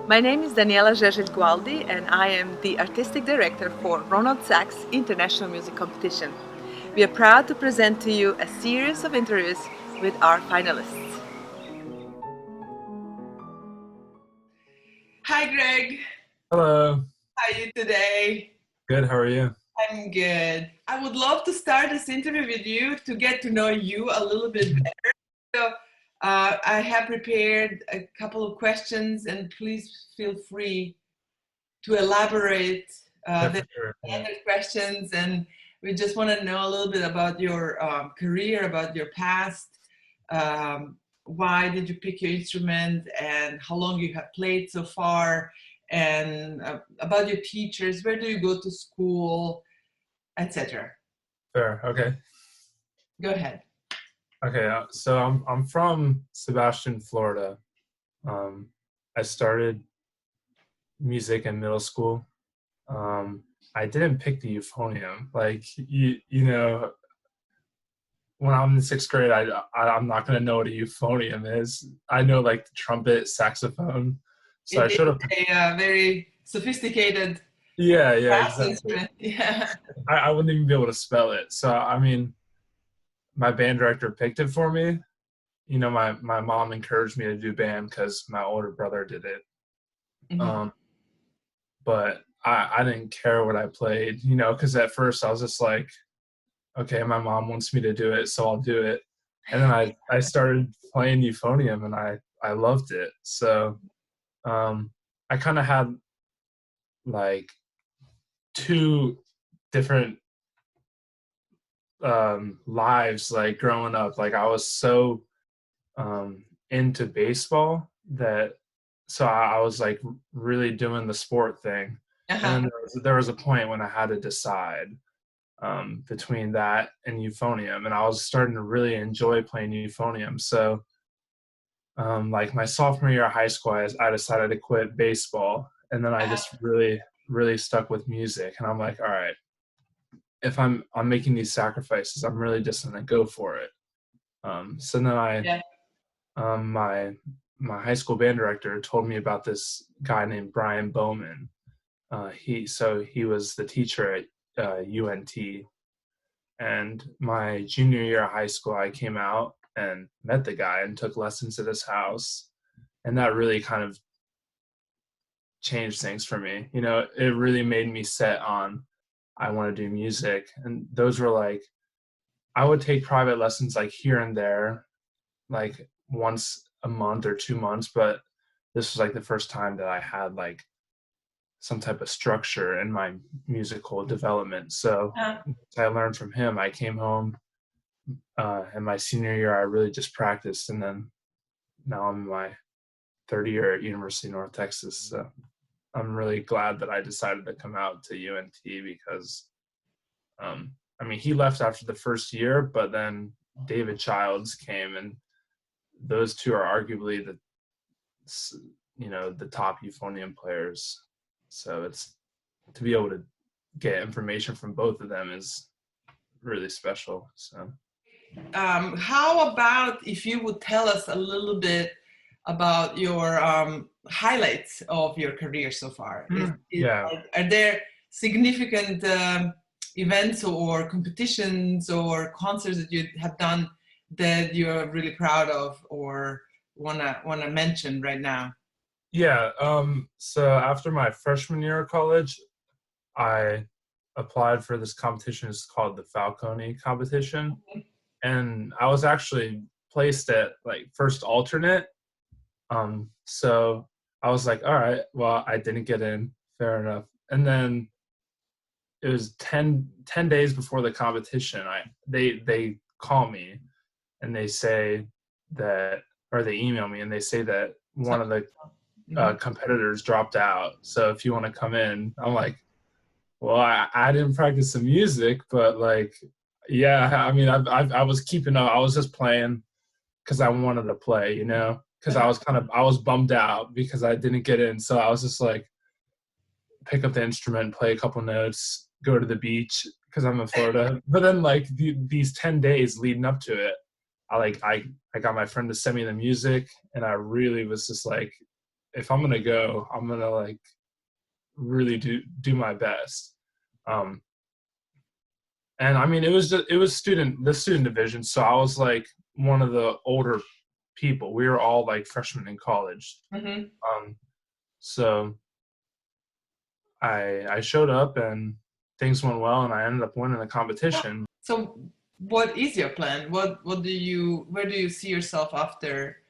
My name is Daniela Gergel-Gualdi and I am the Artistic Director for Ronald Sachs International Music Competition. We are proud to present to you a series of interviews with our finalists. Hi Greg, Hello. how are you today? Good. How are you? I'm good. I would love to start this interview with you to get to know you a little bit better. So, I have prepared a couple of questions and please feel free to elaborate Yeah, the for sure. Yeah. other questions, and we just want to know a little bit about your career, about your past. Why did you pick your instrument, and how long you have played so far, and about your teachers. Where do you go to school, etc. Fair. Okay. Go ahead. Okay. So I'm from Sebastian, Florida. Um, I started music in middle school. I didn't pick the euphonium. Like when I'm in sixth grade, I'm not gonna know what a euphonium is. I know like the trumpet, saxophone. So I It should have. is a very sophisticated Yeah, brass exactly. instrument. Yeah. I wouldn't even be able to spell it. So I mean, my band director picked it for me. My mom encouraged me to do band because my older brother did it. Mhm. Um, but I didn't care what I played, because at first I was just like, okay, my mom wants me to do it, so I'll do it. And then I started playing euphonium and I loved it. So I kind of had like two different lives like growing up. Like I was so into baseball that so I was like really doing the sport thing, and Uh-huh. then there was a point when I had to decide between that and euphonium, and I was starting to really enjoy playing euphonium. So like my sophomore year of high school, I decided to quit baseball, and then I just really stuck with music, and I'm like, all right, if I'm making these sacrifices, I'm really just gonna go for it. So then Yeah. my high school band director told me about this guy named Brian Bowman. He was the teacher at UNT, and my junior year of high school, I came out and met the guy and took lessons at his house, and that really kind of changed things for me. It really made me set on I want to do music, and those were like I would take private lessons like here and there, like once a month or 2 months, but this was like the first time that I had like some type of structure in my musical development. So Uh, I learned from him. I came home, in my senior year, I really just practiced, and then now I'm in my third year at University of North Texas. So I'm really glad that I decided to come out to UNT because, I mean, he left after the first year, but then David Childs came, and those two are arguably the top euphonium players. So it's to be able to get information from both of them is really special. So how about if you would tell us a little bit about your highlights of your career so far? yeah, Are there significant events or competitions or concerts that you have done that you're really proud of or wanna mention right now? yeah. So after my freshman year of college, I applied for this competition. It's called the Falcone competition, and I was actually placed at like first alternate. So I was like, all right, well, I didn't get in, fair enough. And then it was 10 days before the competition. They call me and they say that, or they email me and they say that one of the Mhm. competitors dropped out. So if you want to come in, I'm like, well, I didn't practice the music, but like, yeah, I mean, I was keeping up. I was just playing because I wanted to play, because I was bummed out because I didn't get in. So I was just like, pick up the instrument, play a couple notes, go to the beach because I'm in Florida. But then like these 10 days leading up to it, I got my friend to send me the music, and I really was just like if I'm gonna go, I'm gonna like really do my best. And I mean, it was the student division, so I was like one of the older people. We were all like freshmen in college. Mm-hmm. So I showed up and things went well, and I ended up winning the competition. So what is your plan? Where do you see yourself after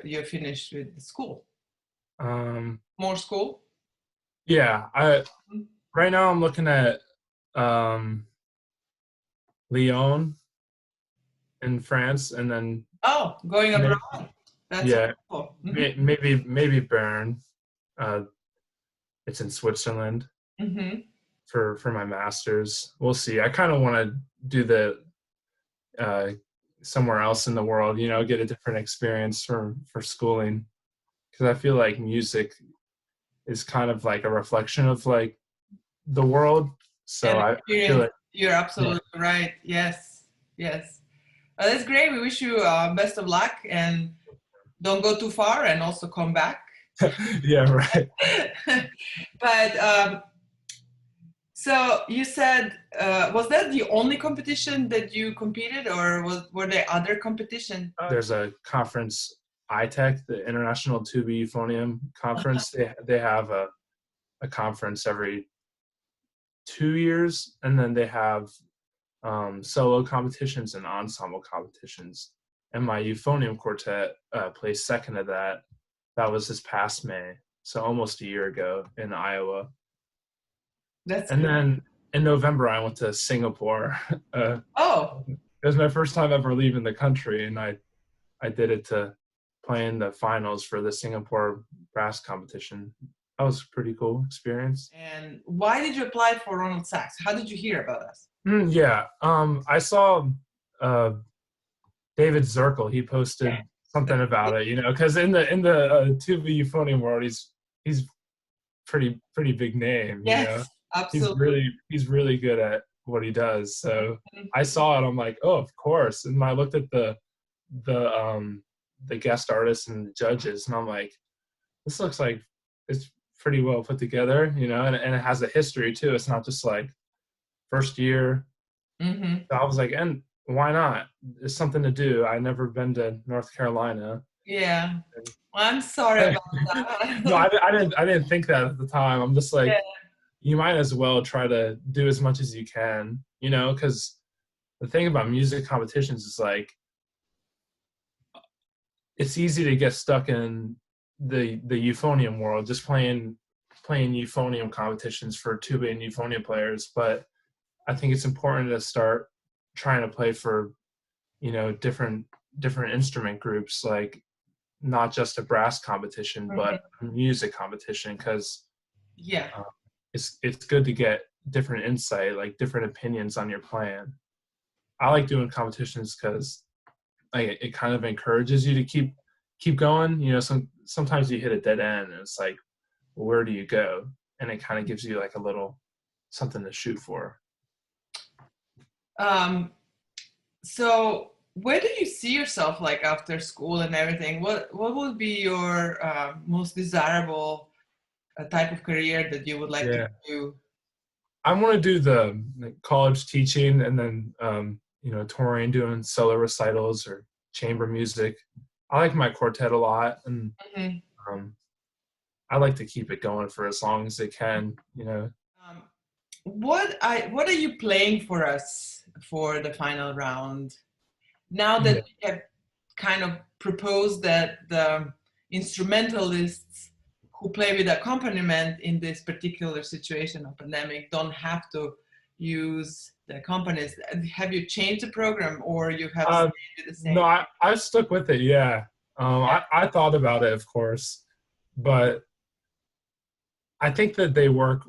you're finished with the school? More school? Yeah, right now I'm looking at Lyon in France, and then going abroad. That's yeah, cool. maybe Bern. It's in Switzerland for my master's. We'll see. I kind of want to do the somewhere else in the world, get a different experience for schooling, because I feel like music is kind of like a reflection of like the world. So I feel like you're absolutely right. Yes. That's great. We wish you best of luck, and don't go too far, and also come back. Yeah, right. But so you said, was that the only competition that you competed, or were there other competitions? There's a conference, ITEC, the International Tuba Euphonium Conference. They have a conference every 2 years, and then they have solo competitions and ensemble competitions. And my euphonium quartet placed second of that. That was this past May, so almost a year ago in Iowa. And then in November, I went to Singapore. It was my first time ever leaving the country, and I did it to play in the finals for the Singapore brass competition. That was a pretty cool experience. And why did you apply for Ronald Sachs? How did you hear about us? I saw David Zirkle. He posted something about it, because in the tuba euphonium world, he's pretty big name. Yes, absolutely. He's really good at what he does. So I saw it. I'm like, oh, of course. And I looked at the guest artists and the judges, and I'm like, this looks like it's pretty well put together, and it has a history too. It's not just like first year. So I was like, and why not? It's something to do. I've never been to North Carolina. Yeah. Well, I'm sorry about that. No, I didn't think that at the time. I'm just like, you might as well try to do as much as you can, because the thing about music competitions is like, it's easy to get stuck in the euphonium world, just playing euphonium competitions for tuba and euphonium players. But I think it's important to start trying to play for, different instrument groups, like not just a brass competition, but a music competition, because it's good to get different insight, like different opinions on your playing. I like doing competitions because it kind of encourages you to keep going. Sometimes you hit a dead end, and it's like, well, where do you go? And it kind of gives you like a little something to shoot for. So where do you see yourself, like after school and everything? What would be your most desirable type of career that you would like to do? I want to do the college teaching, and then touring, doing solo recitals or chamber music. I like my quartet a lot, and I like to keep it going for as long as it can. What are you playing for us for the final round? Now that we have kind of proposed that the instrumentalists who play with accompaniment in this particular situation of pandemic don't have to use the accompanist. Have you changed the program, or you have stayed with the same? No, I stuck with it. Yeah. I thought about it, of course, but I think that they work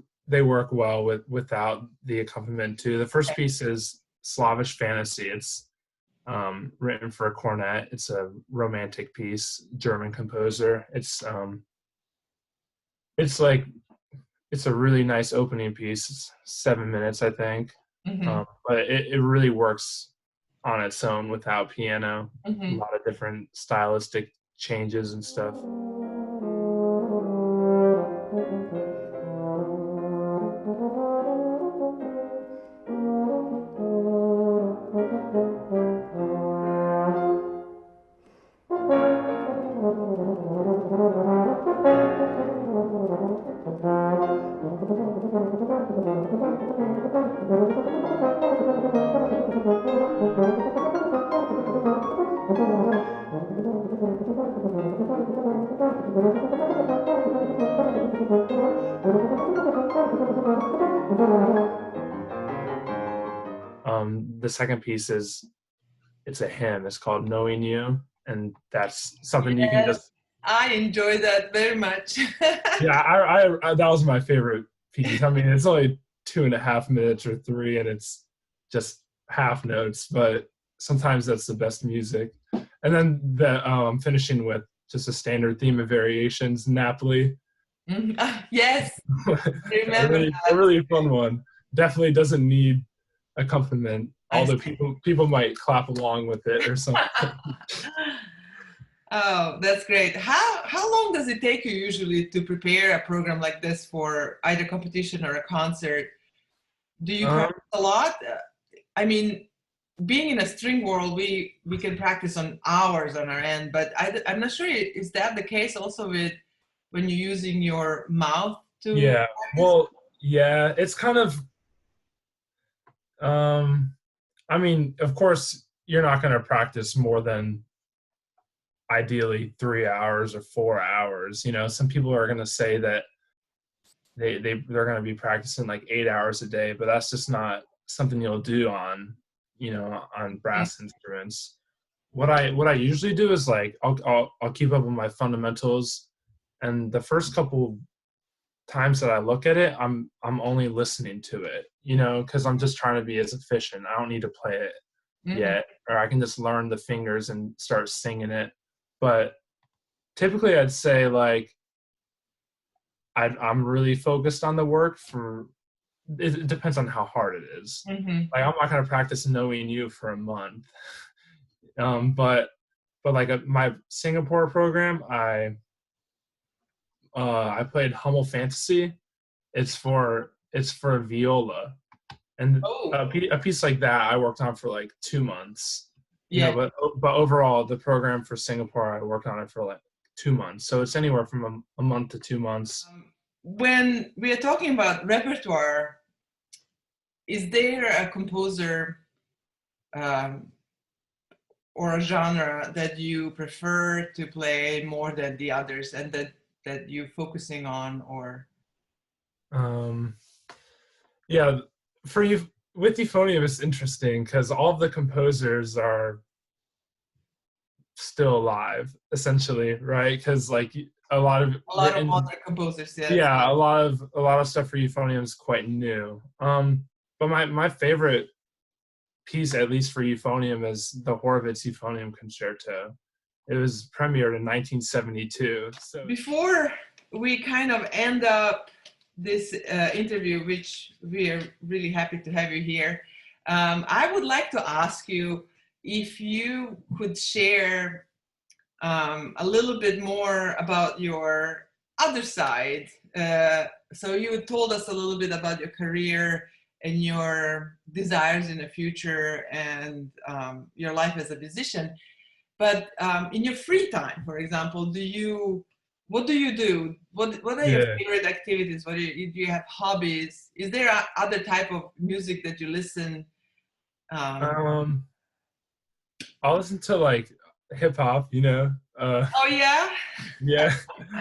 well without the accompaniment too. The first piece is Slavish Fantasy. It's written for a cornet. It's a romantic piece, German composer. It's a really nice opening piece. It's 7 minutes, I think. But it really works on its own without piano. A lot of different stylistic changes and stuff. The second piece is, it's a hymn. It's called Knowing You, and that's something you can Yes, just. I enjoy that very much. Yeah, I that was my favorite piece. I mean, it's only 2.5 minutes or 3, and it's just half notes, but sometimes that's the best music. And then finishing with just a standard theme of variations, Napoli. Yes, I a remember really a that. really fun one. Definitely doesn't need accompaniment, I although see. people might clap along with it or something. Oh, that's great. How long does it take you usually to prepare a program like this for either competition or a concert? Do you Um, practice a lot? I mean, being in a string world, we can practice on hours on our end, but I'm not sure, is that the case also with when you're using your mouth to yeah, practice? well, yeah, it's kind of. I mean, of course, you're not going to practice more than ideally 3 hours or 4 hours. You know, some people are going to say that they're going to be practicing like 8 hours a day, but that's just not something you'll do on, on Mm, brass instruments. What I usually do is like I'll keep up with my fundamentals, and the first couple times that I look at it, I'm only listening to it, because I'm just trying to be as efficient. I don't need to play it mhm. yet, or I can just learn the fingers and start singing it. But typically, I'd say like I'm really focused on the work for. It depends on how hard it is. Mhm. Like I'm not gonna practice Knowing You for a month, but like my Singapore program, I played Hummel Fantasy. It's for viola, and Oh, a piece like that I worked on for like 2 months. yeah. But overall, the program for Singapore, I worked on it for like 2 months. So it's anywhere from a month to 2 months. When we are talking about repertoire, is there a composer um, or a genre that you prefer to play more than the others, and that you're focusing on, or? Um, yeah, for you with euphonium, it's interesting because all of the composers are still alive, essentially, right? Because like a lot of A lot of written, modern composers, yes. yeah, a lot of stuff for euphonium is quite new. But my favorite piece, at least for euphonium, is the Horowitz Euphonium Concerto. It was premiered in 1972. So Before we kind of end up this interview, which we are really happy to have you here, I would like to ask you if you could share a little bit more about your other side. So you told us a little bit about your career and your desires in the future and your life as a musician. But in your free time, for example, what do you do? What are your yeah, favorite activities? Do you have hobbies? Is there other type of music that you listen? Um, um, I'll listen to like hip hop, oh yeah. yeah,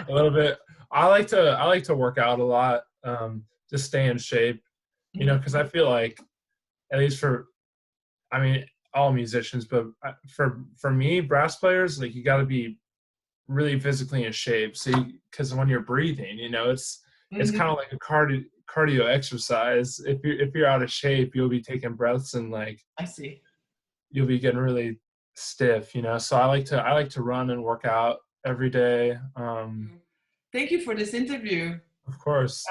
a little bit. I like to work out a lot, just stay in shape, Mhm. because I feel like, at least I mean, all musicians, but for me, brass players, like you got to be really physically in shape. So, because when you're breathing, it's Mhm. kind of like a cardio exercise. If you're out of shape, you'll be taking breaths and like I see. you'll be getting really stiff. So I like to run and work out every day. Thank you for this interview. Of course.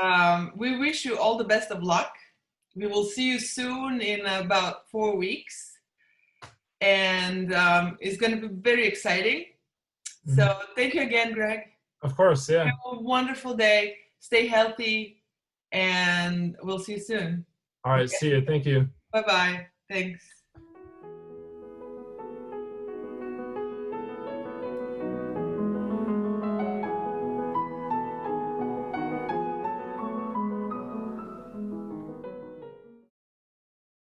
We wish you all the best of luck. We will see you soon in about 4 weeks, and it's going to be very exciting. So Mhm. thank you again, Greg. Of course, yeah. Have a wonderful day. Stay healthy, and we'll see you soon. All right, Okay. see you. Thank you. Bye-bye. Thanks.